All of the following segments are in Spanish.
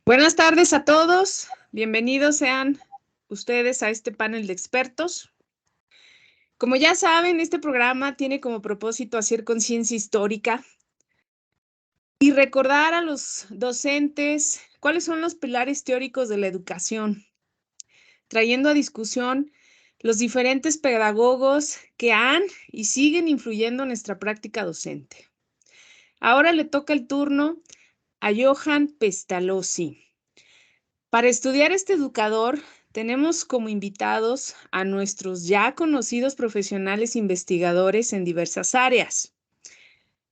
Buenas tardes a todos. Bienvenidos sean ustedes a este panel de expertos. Como ya saben, este programa tiene como propósito hacer conciencia histórica y recordar a los docentes cuáles son los pilares teóricos de la educación, trayendo a discusión los diferentes pedagogos que han y siguen influyendo en nuestra práctica docente. Ahora le toca el turno a Johann Pestalozzi. Para estudiar este educador, tenemos como invitados a nuestros ya conocidos profesionales investigadores en diversas áreas.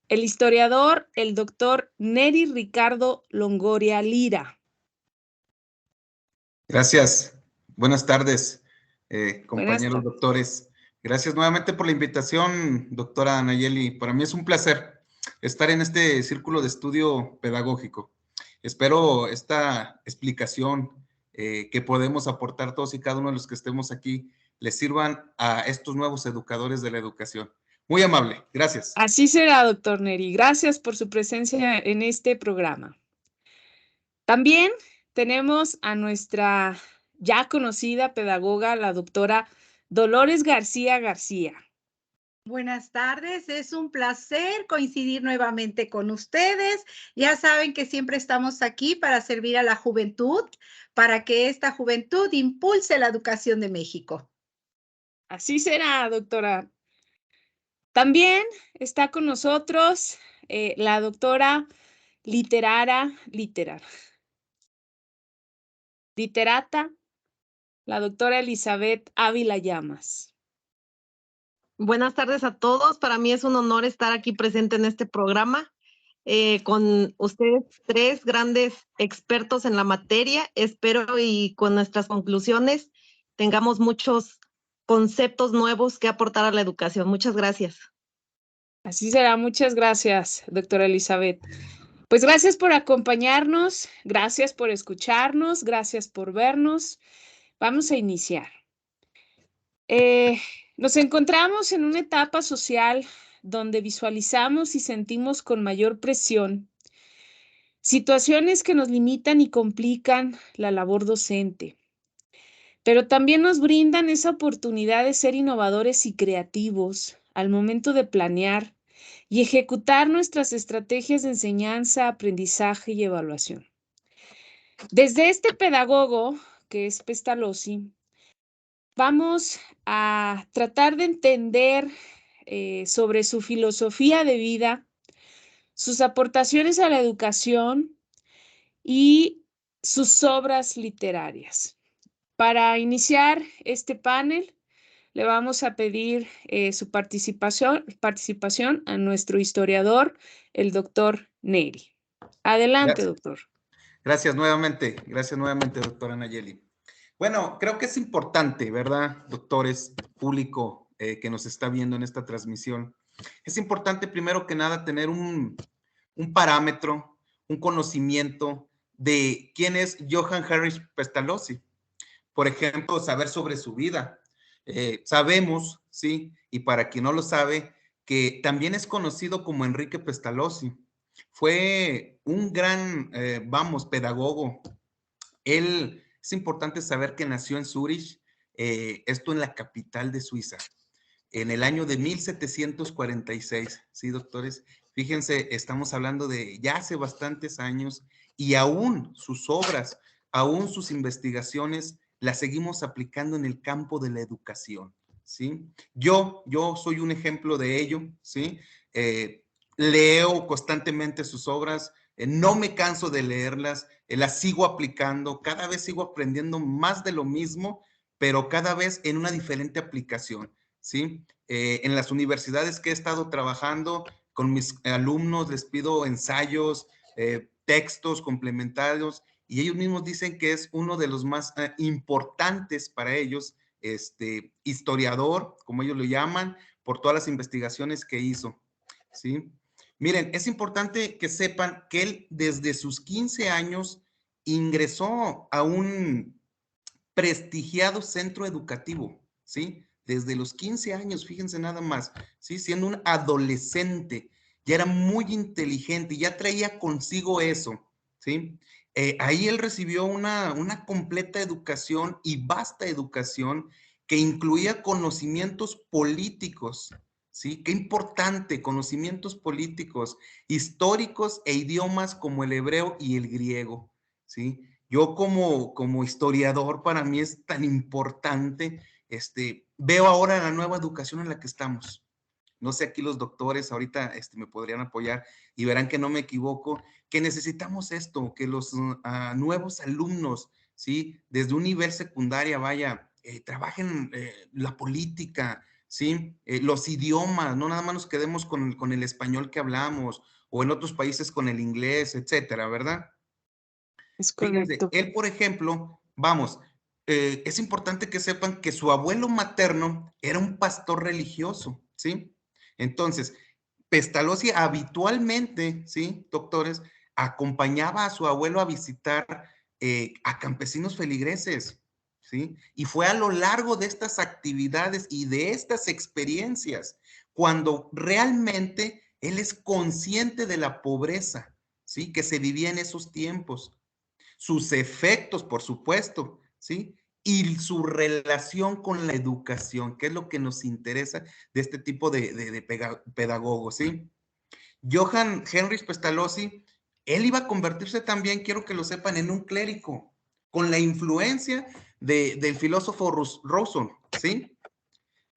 El historiador, el doctor Neri Ricardo Longoria Lira. Gracias. Buenas tardes, Buenas compañeros tardes. doctores. Gracias nuevamente por la invitación, doctora Nayeli. Para mí es un placer estar en este círculo de estudio pedagógico. Espero esta explicación que podemos aportar todos y cada uno de los que estemos aquí les sirvan a estos nuevos educadores de la educación. Muy amable, gracias. Así será, doctor Neri. Gracias por su presencia en este programa. También tenemos a nuestra ya conocida pedagoga, la doctora Dolores García García. Buenas tardes, es un placer coincidir nuevamente con ustedes. Ya saben que siempre estamos aquí para servir a la juventud, para que esta juventud impulse la educación de México. Así será, doctora. También está con nosotros la doctora literata, la doctora Elizabeth Ávila Llamas. Buenas tardes a todos. Para mí es un honor estar aquí presente en este programa con ustedes tres grandes expertos en la materia. Espero y con nuestras conclusiones tengamos muchos conceptos nuevos que aportar a la educación. Muchas gracias. Así será. Muchas gracias, doctora Elizabeth. Pues gracias por acompañarnos, gracias por escucharnos, gracias por vernos. Vamos a iniciar. Nos encontramos en una etapa social donde visualizamos y sentimos con mayor presión situaciones que nos limitan y complican la labor docente, pero también nos brindan esa oportunidad de ser innovadores y creativos al momento de planear y ejecutar nuestras estrategias de enseñanza, aprendizaje y evaluación. Desde este pedagogo, que es Pestalozzi, vamos a tratar de entender sobre su filosofía de vida, sus aportaciones a la educación y sus obras literarias. Para iniciar este panel, le vamos a pedir su participación a nuestro historiador, el doctor Neri. Adelante, doctor. Gracias nuevamente, doctora Nayeli. Bueno, creo que es importante, ¿verdad, doctores, público que nos está viendo en esta transmisión? Es importante, primero que nada, tener un parámetro, un conocimiento de quién es Johann Heinrich Pestalozzi. Por ejemplo, saber sobre su vida. Sabemos, ¿sí? Y para quien no lo sabe, que también es conocido como Enrique Pestalozzi. Fue un gran, pedagogo. Él, es importante saber que nació en Zúrich, esto en la capital de Suiza, en el año de 1746, ¿sí, doctores? Fíjense, estamos hablando de ya hace bastantes años y aún sus obras, aún sus investigaciones, las seguimos aplicando en el campo de la educación, ¿sí? Yo soy un ejemplo de ello, ¿sí? Leo constantemente sus obras, no me canso de leerlas, las sigo aplicando, cada vez sigo aprendiendo más de lo mismo, pero cada vez en una diferente aplicación, ¿sí? En las universidades que he estado trabajando con mis alumnos, les pido ensayos, textos complementarios, y ellos mismos dicen que es uno de los más importantes para ellos, historiador, como ellos lo llaman, por todas las investigaciones que hizo, ¿sí? Miren, es importante que sepan que él desde sus 15 años ingresó a un prestigiado centro educativo, ¿sí? Desde los 15 años, fíjense nada más, ¿sí? Siendo un adolescente, ya era muy inteligente, ya traía consigo eso, ¿sí? Ahí él recibió una completa educación y vasta educación que incluía conocimientos políticos, ¿sí? Qué importante, conocimientos políticos, históricos e idiomas como el hebreo y el griego, ¿sí? Yo como historiador, para mí es tan importante, veo ahora la nueva educación en la que estamos. No sé, aquí los doctores ahorita me podrían apoyar y verán que no me equivoco, que necesitamos esto, que los nuevos alumnos, ¿sí? Desde un nivel secundaria, vaya, trabajen la política, ¿sí? Los idiomas, no nada más nos quedemos con el español que hablamos o en otros países con el inglés, etcétera, ¿verdad? Es Fíjense, correcto. él, por ejemplo, vamos, es importante que sepan que su abuelo materno era un pastor religioso, ¿sí? Entonces, Pestalozzi habitualmente, ¿sí, doctores? Acompañaba a su abuelo a visitar a campesinos feligreses, ¿sí? Y fue a lo largo de estas actividades y de estas experiencias cuando realmente él es consciente de la pobreza, ¿sí? Que se vivía en esos tiempos, sus efectos, por supuesto, ¿sí? Y su relación con la educación, que es lo que nos interesa de este tipo de pedagogos, ¿sí? Johann Heinrich Pestalozzi, él iba a convertirse también, quiero que lo sepan, en un clérigo, con la influencia del filósofo Rousseau, ¿sí?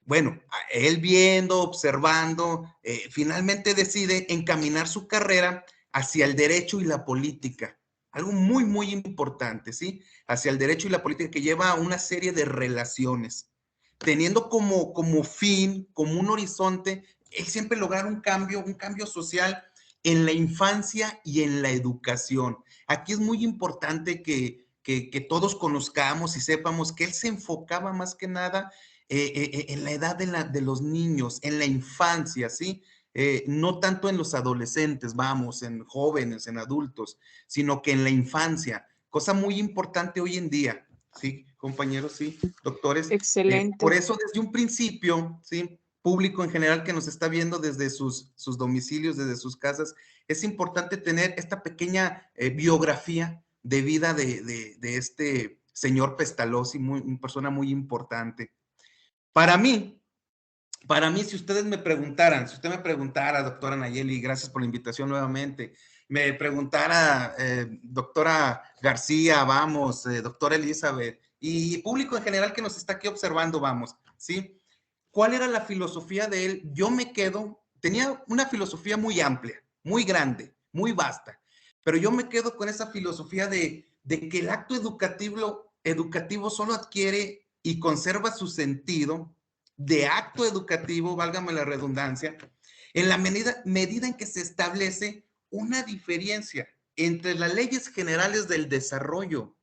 Bueno, él viendo, observando, finalmente decide encaminar su carrera hacia el derecho y la política. Algo muy, muy importante, ¿sí? Hacia el derecho y la política que lleva a una serie de relaciones, teniendo como fin, como un horizonte, él siempre lograr un cambio social en la infancia y en la educación. Aquí es muy importante que todos conozcamos y sepamos que él se enfocaba más que nada en la edad de los niños, en la infancia, ¿sí? No tanto en los adolescentes, vamos, en jóvenes, en adultos, sino que en la infancia, cosa muy importante hoy en día, ¿sí, compañeros? Sí, doctores. Por Excelente. eso desde un principio, ¿sí? Público en general que nos está viendo desde sus domicilios, desde sus casas, es importante tener esta pequeña biografía de vida de este señor Pestalozzi, una persona muy importante. Para mí, si ustedes me preguntaran, si usted me preguntara, doctora Nayeli, gracias por la invitación nuevamente, me preguntara, doctora García, vamos, doctora Elizabeth, y público en general que nos está aquí observando, vamos, ¿sí? ¿Cuál era la filosofía de él? Yo me quedo, tenía una filosofía muy amplia, muy grande, muy vasta, pero yo me quedo con esa filosofía de que el acto educativo solo adquiere y conserva su sentido de acto educativo, válgame la redundancia, en la medida en que se establece una diferencia entre las leyes generales del desarrollo,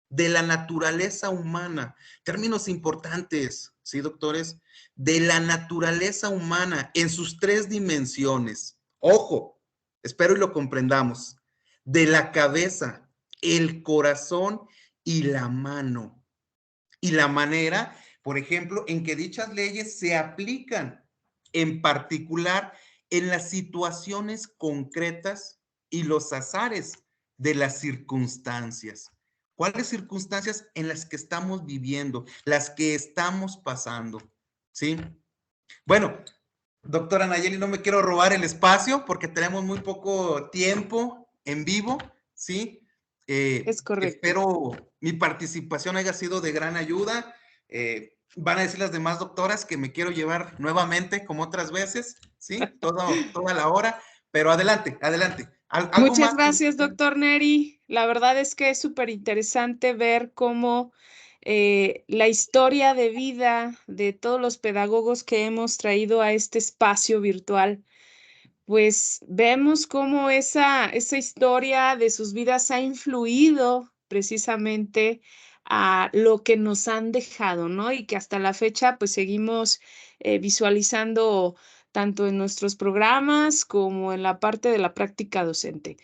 de la naturaleza humana, términos importantes, ¿sí, doctores? De la naturaleza humana en sus tres dimensiones. Ojo, espero y lo comprendamos. De la cabeza, el corazón y la mano. Y la manera, por ejemplo, en que dichas leyes se aplican, en particular en las situaciones concretas y los azares de las circunstancias. ¿Cuáles circunstancias en las que estamos viviendo, las que estamos pasando? ¿Sí? Bueno, doctora Nayeli, no me quiero robar el espacio porque tenemos muy poco tiempo en vivo, ¿sí? Es correcto. Espero mi participación haya sido de gran ayuda. Van a decir las demás doctoras que me quiero llevar nuevamente, como otras veces, ¿sí? Toda la hora, pero adelante, adelante. ¿Algo Muchas más? gracias, doctor Neri. La verdad es que es súper interesante ver cómo la historia de vida de todos los pedagogos que hemos traído a este espacio virtual, pues vemos cómo esa historia de sus vidas ha influido precisamente a lo que nos han dejado, ¿no? Y que hasta la fecha pues seguimos visualizando tanto en nuestros programas como en la parte de la práctica docente.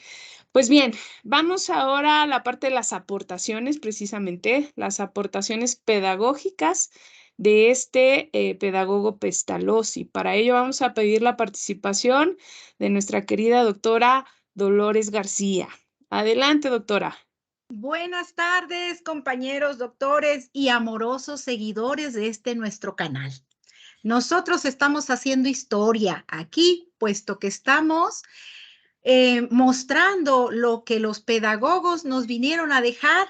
Pues bien, vamos ahora a la parte de las aportaciones, precisamente, las aportaciones pedagógicas de este pedagogo Pestalozzi. Para ello vamos a pedir la participación de nuestra querida doctora Dolores García. Adelante, doctora. Buenas tardes, compañeros, doctores y amorosos seguidores de este nuestro canal. Nosotros estamos haciendo historia aquí, puesto que estamos mostrando lo que los pedagogos nos vinieron a dejar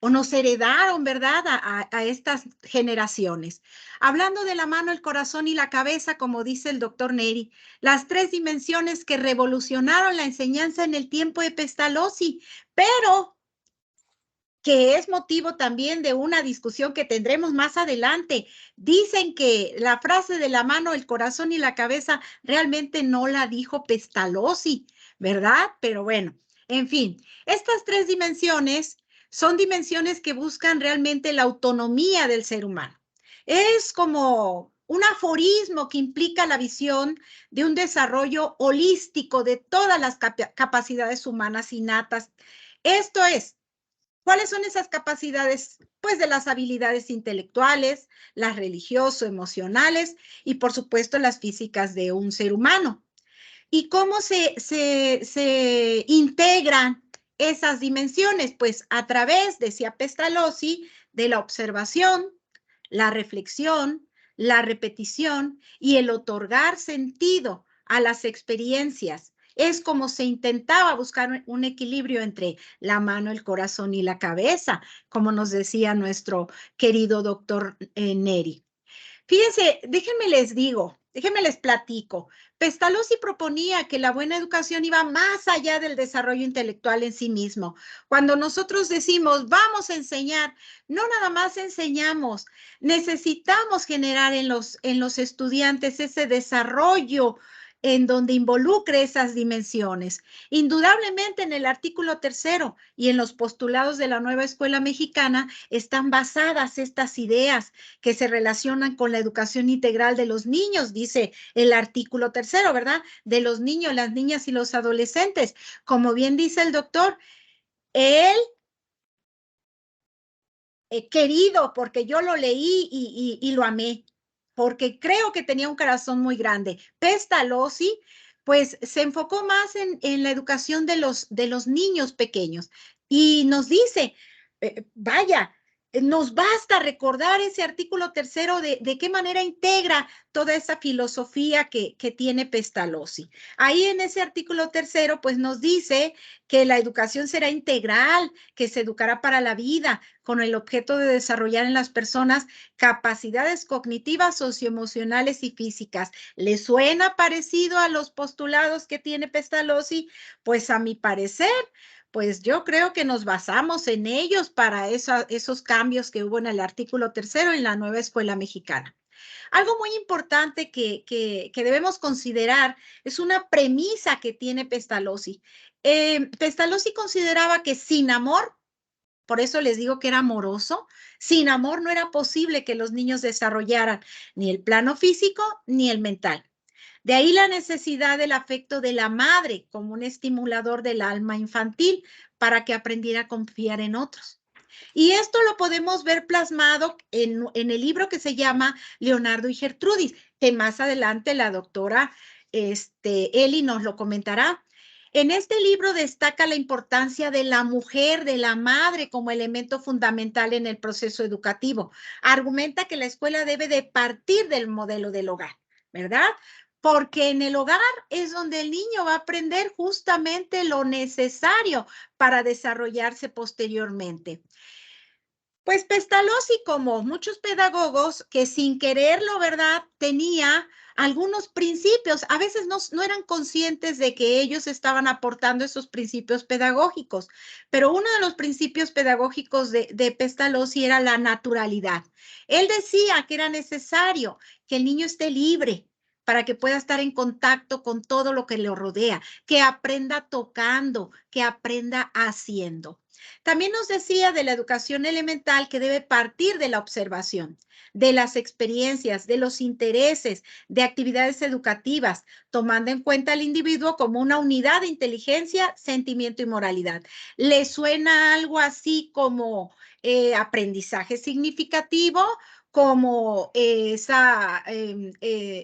o nos heredaron, ¿verdad?, a estas generaciones. Hablando de la mano, el corazón y la cabeza, como dice el doctor Neri, las 3 dimensiones que revolucionaron la enseñanza en el tiempo de Pestalozzi, pero que es motivo también de una discusión que tendremos más adelante. Dicen que la frase de la mano, el corazón y la cabeza realmente no la dijo Pestalozzi, ¿verdad? Pero bueno, en fin, estas 3 dimensiones son dimensiones que buscan realmente la autonomía del ser humano. Es como un aforismo que implica la visión de un desarrollo holístico de todas las capacidades humanas innatas. Esto es, ¿cuáles son esas capacidades? Pues de las habilidades intelectuales, las religioso-emocionales y por supuesto las físicas de un ser humano. ¿Y cómo se integran esas dimensiones? Pues a través, decía Pestalozzi, de la observación, la reflexión, la repetición y el otorgar sentido a las experiencias. Es como se intentaba buscar un equilibrio entre la mano, el corazón y la cabeza, como nos decía nuestro querido doctor Neri. Fíjense, déjenme les platico. Pestalozzi proponía que la buena educación iba más allá del desarrollo intelectual en sí mismo. Cuando nosotros decimos, vamos a enseñar, no nada más enseñamos, necesitamos generar en los estudiantes ese desarrollo en donde involucre esas dimensiones. Indudablemente en el artículo 3º y en los postulados de la nueva escuela mexicana están basadas estas ideas que se relacionan con la educación integral de los niños, dice el artículo 3º, ¿verdad? De los niños, las niñas y los adolescentes. Como bien dice el doctor, él, querido, porque yo lo leí y lo amé, porque creo que tenía un corazón muy grande. Pestalozzi, pues se enfocó más en la educación de los niños pequeños y nos dice, vaya, nos basta recordar ese artículo 3º de qué manera integra toda esa filosofía que tiene Pestalozzi. Ahí en ese artículo 3º, pues nos dice que la educación será integral, que se educará para la vida, con el objeto de desarrollar en las personas capacidades cognitivas, socioemocionales y físicas. ¿Le suena parecido a los postulados que tiene Pestalozzi? Pues a mi parecer, pues yo creo que nos basamos en ellos para esos cambios que hubo en el artículo 3º en la nueva escuela mexicana. Algo muy importante que debemos considerar es una premisa que tiene Pestalozzi. Pestalozzi consideraba que sin amor, por eso les digo que era amoroso, sin amor no era posible que los niños desarrollaran ni el plano físico ni el mental. De ahí la necesidad del afecto de la madre como un estimulador del alma infantil para que aprendiera a confiar en otros. Y esto lo podemos ver plasmado en el libro que se llama Leonardo y Gertrudis, que más adelante la doctora Eli nos lo comentará. En este libro destaca la importancia de la mujer, de la madre como elemento fundamental en el proceso educativo. Argumenta que la escuela debe de partir del modelo del hogar, ¿verdad? Porque en el hogar es donde el niño va a aprender justamente lo necesario para desarrollarse posteriormente. Pues Pestalozzi, como muchos pedagogos, que sin quererlo, ¿verdad?, tenía algunos principios, a veces no eran conscientes de que ellos estaban aportando esos principios pedagógicos, pero uno de los principios pedagógicos de Pestalozzi era la naturalidad. Él decía que era necesario que el niño esté libre para que pueda estar en contacto con todo lo que le rodea, que aprenda tocando, que aprenda haciendo. También nos decía de la educación elemental que debe partir de la observación, de las experiencias, de los intereses, de actividades educativas, tomando en cuenta al individuo como una unidad de inteligencia, sentimiento y moralidad. ¿Le suena algo así como aprendizaje significativo? como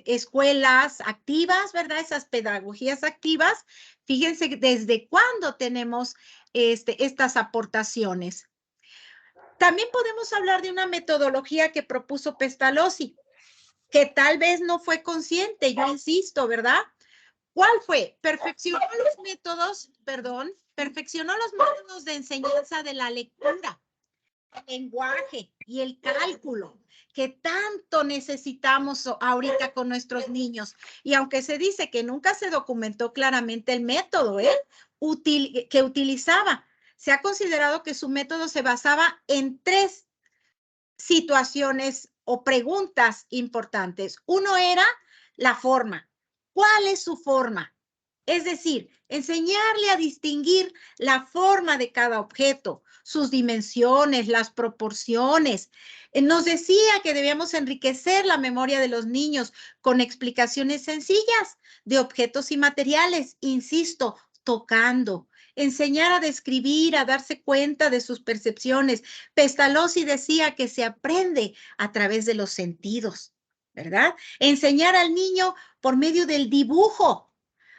escuelas activas, ¿verdad? Esas pedagogías activas. Fíjense desde cuándo tenemos estas aportaciones. También podemos hablar de una metodología que propuso Pestalozzi, que tal vez no fue consciente, yo insisto, ¿verdad? ¿Cuál fue? Perfeccionó los métodos de enseñanza de la lectura, el lenguaje y el cálculo, que tanto necesitamos ahorita con nuestros niños. Y aunque se dice que nunca se documentó claramente el método que utilizaba, se ha considerado que su método se basaba en 3 situaciones o preguntas importantes. Uno era la forma. ¿Cuál es su forma? Es decir, enseñarle a distinguir la forma de cada objeto, sus dimensiones, las proporciones. Nos decía que debíamos enriquecer la memoria de los niños con explicaciones sencillas de objetos y materiales, insisto, tocando, enseñar a describir, a darse cuenta de sus percepciones. Pestalozzi decía que se aprende a través de los sentidos, ¿verdad? Enseñar al niño por medio del dibujo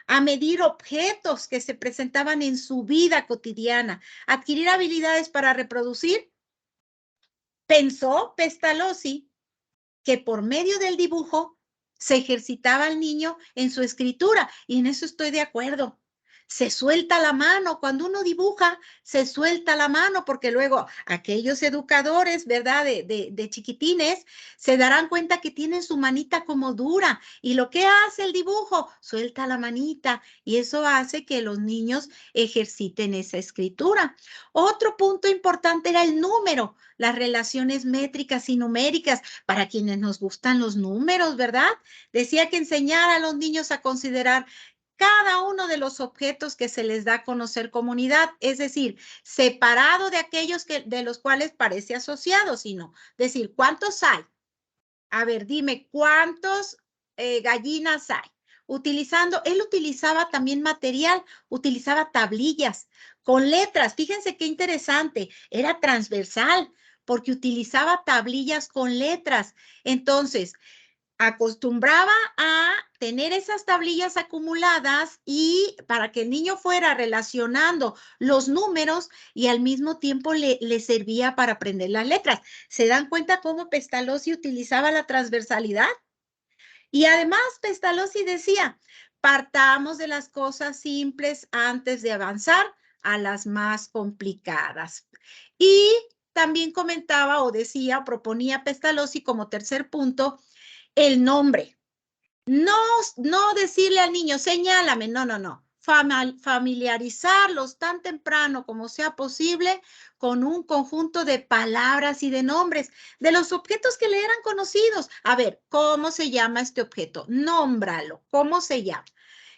a medir objetos que se presentaban en su vida cotidiana, adquirir habilidades para reproducir. Pensó Pestalozzi que por medio del dibujo se ejercitaba al niño en su escritura, y en eso estoy de acuerdo. Se suelta la mano, cuando uno dibuja, se suelta la mano, porque luego aquellos educadores, ¿verdad?, de chiquitines, se darán cuenta que tienen su manita como dura, y lo que hace el dibujo, suelta la manita, y eso hace que los niños ejerciten esa escritura. Otro punto importante era el número, las relaciones métricas y numéricas, para quienes nos gustan los números, ¿verdad? Decía que enseñar a los niños a considerar cada uno de los objetos que se les da a conocer comunidad, es decir, separado de aquellos de los cuales parece asociado, sino decir, ¿cuántos hay? A ver, dime, ¿cuántos gallinas hay? Él utilizaba también material, utilizaba tablillas con letras. Fíjense qué interesante, era transversal porque utilizaba tablillas con letras. Entonces, acostumbraba a tener esas tablillas acumuladas y para que el niño fuera relacionando los números y al mismo tiempo le servía para aprender las letras. ¿Se dan cuenta cómo Pestalozzi utilizaba la transversalidad? Y además Pestalozzi decía, partamos de las cosas simples antes de avanzar a las más complicadas. Y también comentaba o decía, proponía Pestalozzi como tercer punto, el nombre. No decirle al niño, señálame, no. Familiarizarlos tan temprano como sea posible con un conjunto de palabras y de nombres de los objetos que le eran conocidos. A ver, ¿cómo se llama este objeto? Nómbralo, ¿cómo se llama?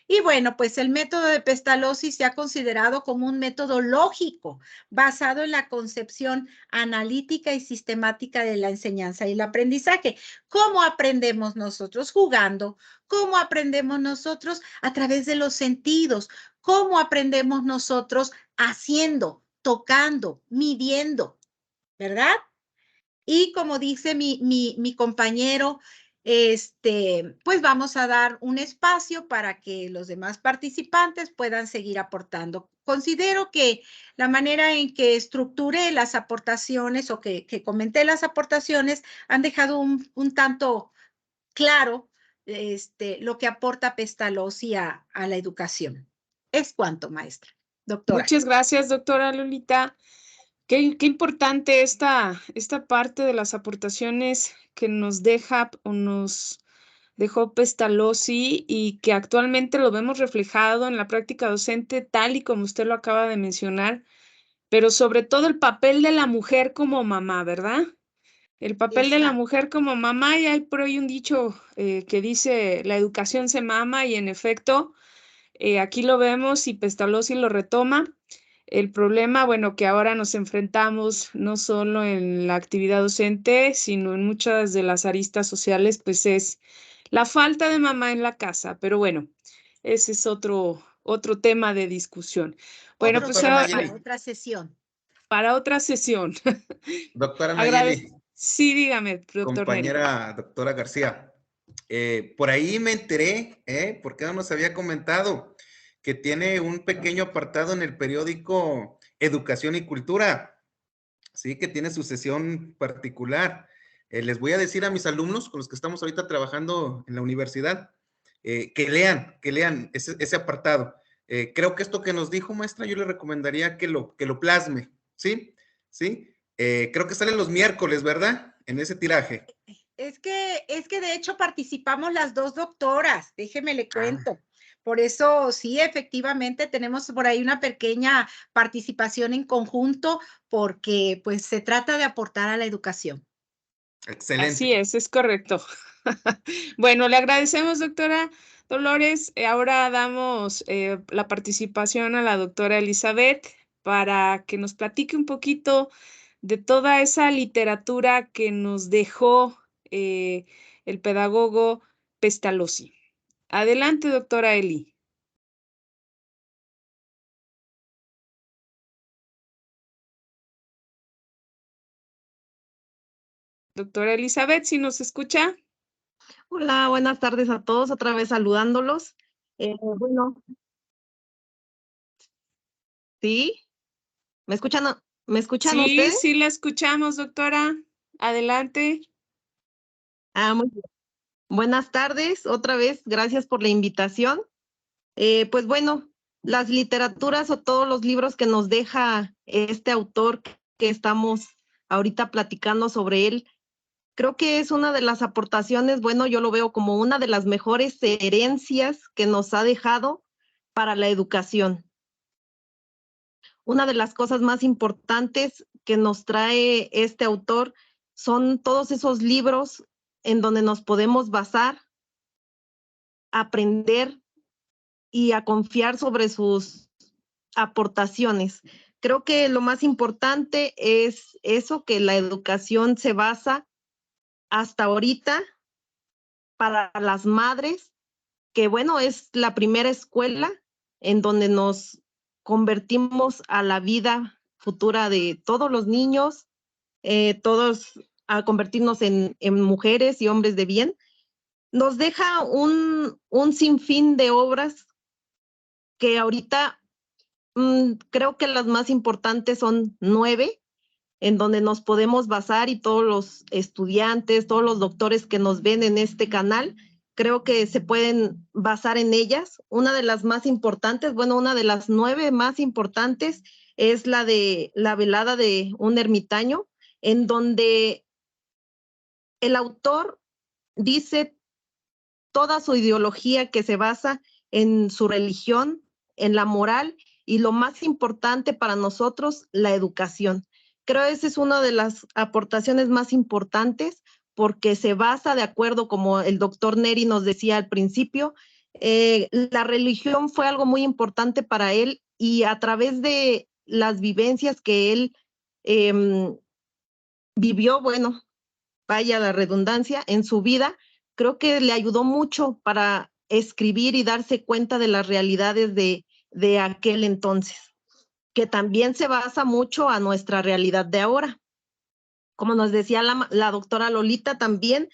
Y bueno, pues el método de Pestalozzi se ha considerado como un método lógico, basado en la concepción analítica y sistemática de la enseñanza y el aprendizaje. ¿Cómo aprendemos nosotros? Jugando. ¿Cómo aprendemos nosotros? A través de los sentidos. ¿Cómo aprendemos nosotros? Haciendo, tocando, midiendo, ¿verdad? Y como dice mi compañero, pues vamos a dar un espacio para que los demás participantes puedan seguir aportando. Considero que la manera en que estructuré las aportaciones o que comenté las aportaciones han dejado un tanto claro lo que aporta Pestalozzi a la educación. Es cuanto, maestra. Doctora. Muchas gracias, doctora Lolita. Qué importante esta parte de las aportaciones que nos deja o nos dejó Pestalozzi y que actualmente lo vemos reflejado en la práctica docente tal y como usted lo acaba de mencionar, pero sobre todo el papel de la mujer como mamá, ¿verdad? El papel de la mujer como mamá, y hay por ahí un dicho que dice, la educación se mama, y en efecto, aquí lo vemos y Pestalozzi lo retoma. El problema, bueno, que ahora nos enfrentamos no solo en la actividad docente, sino en muchas de las aristas sociales, pues es la falta de mamá en la casa. Pero bueno, ese es otro tema de discusión. Bueno, pues para otra sesión. para otra sesión. Doctora Nayeli. Sí, dígame, doctor Neri. Compañera doctora García. Por ahí me enteré, porque no nos había comentado, que tiene un pequeño apartado en el periódico Educación y Cultura, sí, que tiene su sesión particular. Les voy a decir a mis alumnos con los que estamos ahorita trabajando en la universidad, que lean ese apartado. Creo que esto que nos dijo, maestra, yo le recomendaría que lo plasme, ¿sí? ¿Sí? Creo que salen los miércoles, ¿verdad? En ese tiraje. Es que de hecho participamos las dos doctoras, déjeme le cuento. Por eso sí, efectivamente tenemos por ahí una pequeña participación en conjunto porque pues se trata de aportar a la educación. Excelente. Así es correcto. Bueno, le agradecemos, doctora Dolores. Ahora damos la participación a la doctora Elizabeth para que nos platique un poquito de toda esa literatura que nos dejó el pedagogo Pestalozzi. Adelante, doctora Eli. Doctora Elizabeth, ¿sí nos escucha? Hola, buenas tardes a todos, otra vez saludándolos. Bueno, ¿sí? ¿Me escuchan, Sí, ustedes? sí la escuchamos, doctora. Adelante. Muy bien. Buenas tardes, otra vez, gracias por la invitación. Pues bueno, las literaturas o todos los libros que nos deja este autor que estamos ahorita platicando sobre él, creo que es una de las aportaciones, bueno, yo lo veo como una de las mejores herencias que nos ha dejado para la educación. Una de las cosas más importantes que nos trae este autor son todos esos libros en donde nos podemos basar, aprender y a confiar sobre sus aportaciones. Creo que lo más importante es eso, que la educación se basa hasta ahorita para las madres, que bueno, es la primera escuela en donde nos convertimos a la vida futura de todos los niños, todos a convertirnos en mujeres y hombres de bien. Nos deja un sinfín de obras que ahorita creo que las más importantes son 9, en donde nos podemos basar y todos los estudiantes, todos los doctores que nos ven en este canal, creo que se pueden basar en ellas. Una de las más importantes, bueno, una de las 9 más importantes es la de la velada de un ermitaño, en donde el autor dice toda su ideología que se basa en su religión, en la moral y lo más importante para nosotros, la educación. Creo que esa es una de las aportaciones más importantes porque se basa de acuerdo, como el doctor Neri nos decía al principio, la religión fue algo muy importante para él y a través de las vivencias que él vivió, bueno, vaya la redundancia, en su vida, creo que le ayudó mucho para escribir y darse cuenta de las realidades de aquel entonces, que también se basa mucho a nuestra realidad de ahora. Como nos decía la doctora Lolita también,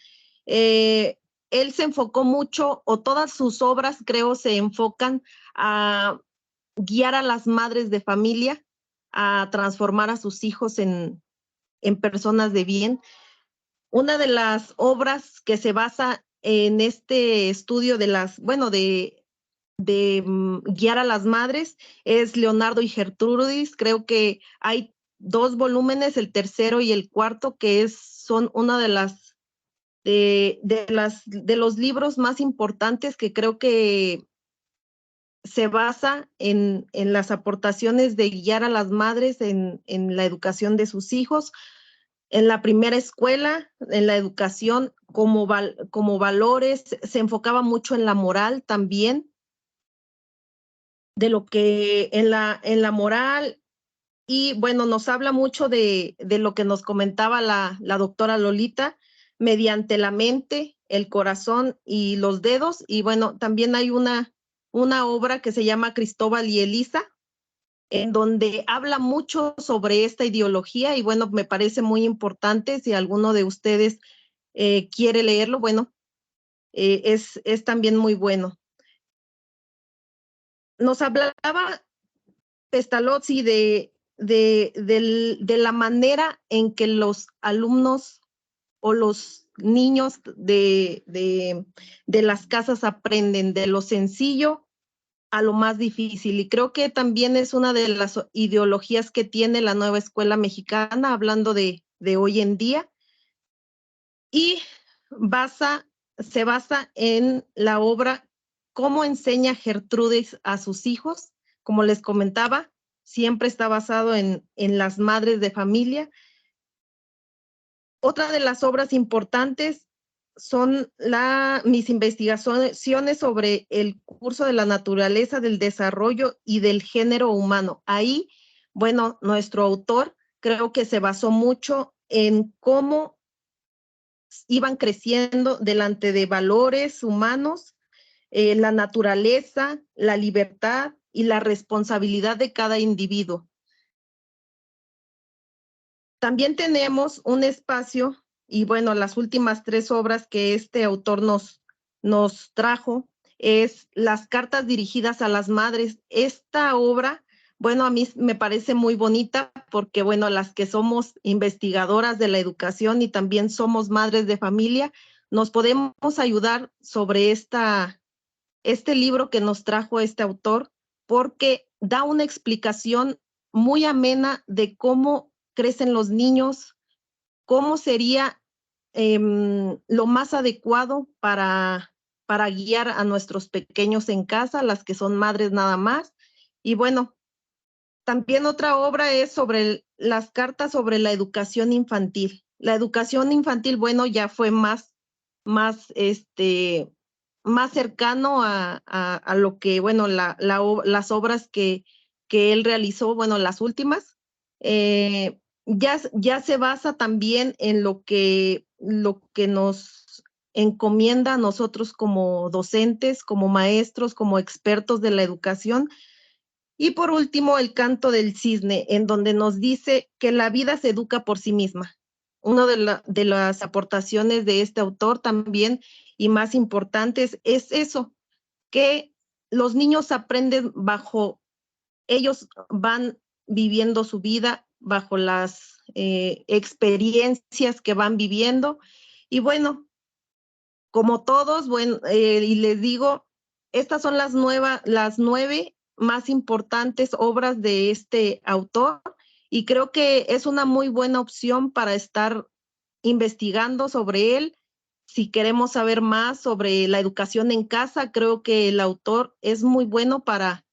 él se enfocó mucho, o todas sus obras creo se enfocan a guiar a las madres de familia, a transformar a sus hijos en personas de bien. Una de las obras que se basa en este estudio de las, bueno, de guiar a las madres es Leonardo y Gertrudis. Creo que hay 2 volúmenes, el tercero y el cuarto, que son una de las de los libros más importantes que creo que se basa en las aportaciones de guiar a las madres en la educación de sus hijos. En la primera escuela, en la educación como valores, se enfocaba mucho en la moral también, de lo que en la moral, y bueno, nos habla mucho de lo que nos comentaba la doctora Lolita, mediante la mente, el corazón y los dedos, y bueno, también hay una obra que se llama Cristóbal y Elisa, en donde habla mucho sobre esta ideología y bueno, me parece muy importante. Si alguno de ustedes quiere leerlo, bueno, es también muy bueno. Nos hablaba Pestalozzi de la manera en que los alumnos o los niños de las casas aprenden, de lo sencillo a lo más difícil. Y creo que también es una de las ideologías que tiene la nueva escuela mexicana, hablando de hoy en día, y se basa en la obra Cómo enseña Gertrudis a sus hijos. Como les comentaba, siempre está basado en las madres de familia. Otra de las obras importantes son mis investigaciones sobre el curso de la naturaleza, del desarrollo y del género humano. Ahí, bueno, nuestro autor creo que se basó mucho en cómo iban creciendo delante de valores humanos, la naturaleza, la libertad y la responsabilidad de cada individuo. También tenemos un espacio, y bueno, las últimas 3 obras que este autor nos trajo es Las cartas dirigidas a las madres. Esta obra, bueno, a mí me parece muy bonita porque, bueno, las que somos investigadoras de la educación y también somos madres de familia, nos podemos ayudar sobre este libro que nos trajo este autor, porque da una explicación muy amena de cómo crecen los niños, cómo sería lo más adecuado para guiar a nuestros pequeños en casa, las que son madres nada más. Y bueno, también otra obra es sobre las cartas sobre la educación infantil. La educación infantil, bueno, ya fue más cercano a lo que, bueno, las obras que él realizó, bueno, las últimas, ya se basa también en lo que nos encomienda a nosotros como docentes, como maestros, como expertos de la educación. Y por último, El canto del cisne, en donde nos dice que la vida se educa por sí misma. Una de las aportaciones de este autor también y más importantes es eso, que los niños aprenden ellos van viviendo su vida bajo las experiencias que van viviendo. Y bueno, como todos, bueno, y les digo, estas son las 9 más importantes obras de este autor y creo que es una muy buena opción para estar investigando sobre él. Si queremos saber más sobre la educación en casa, creo que el autor es muy bueno para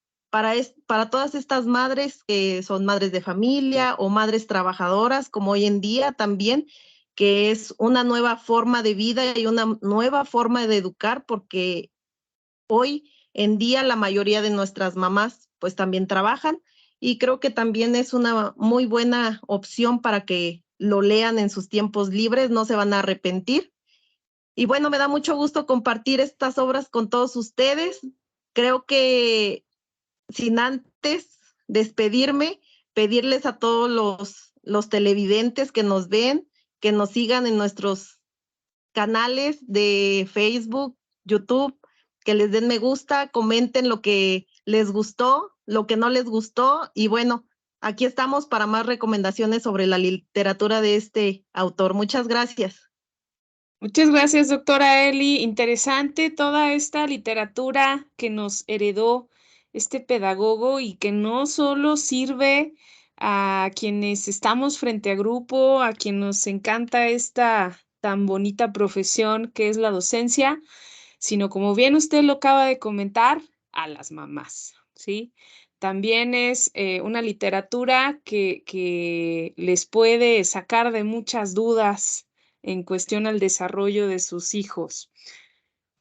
todas estas madres que son madres de familia o madres trabajadoras, como hoy en día también, que es una nueva forma de vida y una nueva forma de educar, porque hoy en día la mayoría de nuestras mamás pues también trabajan y creo que también es una muy buena opción para que lo lean en sus tiempos libres, no se van a arrepentir. Y bueno, me da mucho gusto compartir estas obras con todos ustedes. Creo que sin antes despedirme, pedirles a todos los televidentes que nos ven, que nos sigan en nuestros canales de Facebook, YouTube, que les den me gusta, comenten lo que les gustó, lo que no les gustó y bueno, aquí estamos para más recomendaciones sobre la literatura de este autor. Muchas gracias. Muchas gracias, doctora Eli. Interesante toda esta literatura que nos heredó este pedagogo y que no solo sirve a quienes estamos frente a grupo, a quien nos encanta esta tan bonita profesión que es la docencia, sino como bien usted lo acaba de comentar, a las mamás, ¿sí? También es una literatura que les puede sacar de muchas dudas en cuestión al desarrollo de sus hijos.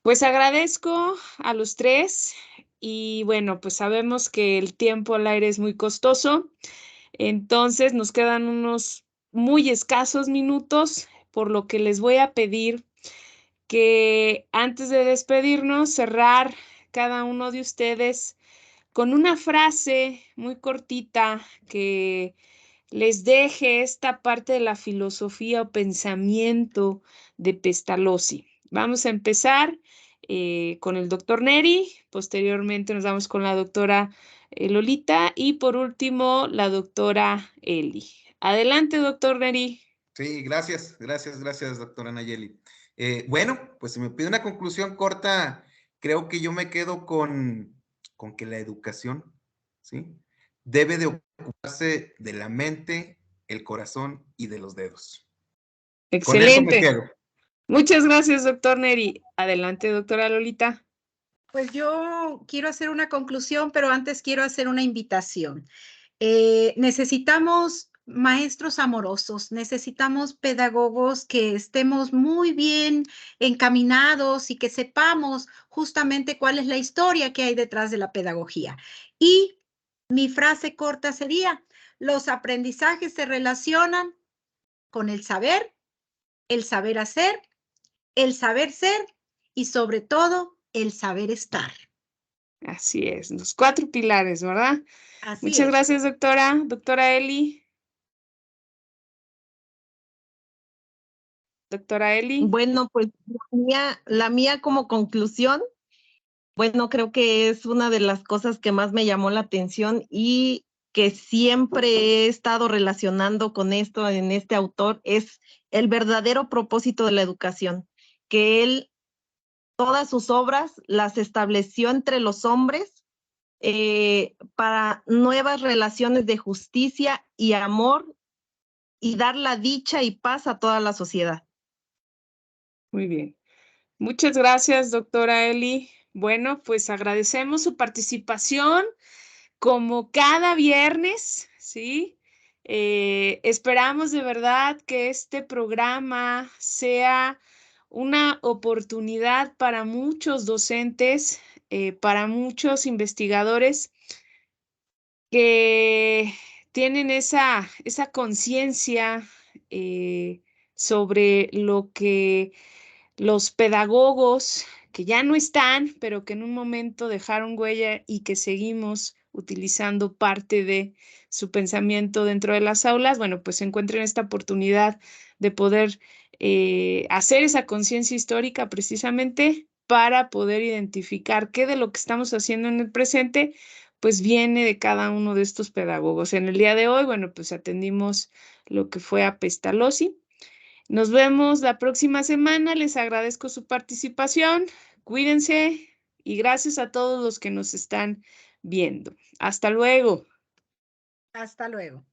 Pues agradezco a los 3 y bueno, pues sabemos que el tiempo al aire es muy costoso, entonces nos quedan unos muy escasos minutos, por lo que les voy a pedir que antes de despedirnos, cerrar cada uno de ustedes con una frase muy cortita que les deje esta parte de la filosofía o pensamiento de Pestalozzi. Vamos a empezar con el doctor Neri, posteriormente nos vamos con la doctora Lolita y por último la doctora Eli. Adelante, doctor Neri. Sí, gracias, doctora Nayeli. Bueno, pues si me pide una conclusión corta, creo que yo me quedo con que la educación, ¿sí? Debe de ocuparse de la mente, el corazón y de los dedos. Excelente. Con eso me quedo. Muchas gracias, doctor Neri. Adelante, doctora Lolita. Pues yo quiero hacer una conclusión, pero antes quiero hacer una invitación. Necesitamos maestros amorosos, necesitamos pedagogos que estemos muy bien encaminados y que sepamos justamente cuál es la historia que hay detrás de la pedagogía. Y mi frase corta sería, los aprendizajes se relacionan con el saber hacer, el saber ser y sobre todo el saber estar. Así es, los 4 pilares, ¿verdad? Así Muchas es. gracias, doctora. Doctora Eli. Doctora Eli. Bueno, pues la mía como conclusión, bueno, creo que es una de las cosas que más me llamó la atención y que siempre he estado relacionando con esto en este autor, es el verdadero propósito de la educación, que él todas sus obras las estableció entre los hombres para nuevas relaciones de justicia y amor y dar la dicha y paz a toda la sociedad. Muy bien. Muchas gracias, doctora Eli. Bueno, pues agradecemos su participación como cada viernes, ¿sí? Esperamos de verdad que este programa sea una oportunidad para muchos docentes, para muchos investigadores que tienen esa conciencia sobre lo que los pedagogos que ya no están, pero que en un momento dejaron huella y que seguimos utilizando parte de su pensamiento dentro de las aulas, bueno, pues encuentren esta oportunidad de poder hacer esa conciencia histórica precisamente para poder identificar qué de lo que estamos haciendo en el presente pues viene de cada uno de estos pedagogos. En el día de hoy, bueno, pues atendimos lo que fue a Pestalozzi. Nos vemos la próxima semana. Les agradezco su participación. Cuídense y gracias a todos los que nos están viendo. Hasta luego. Hasta luego.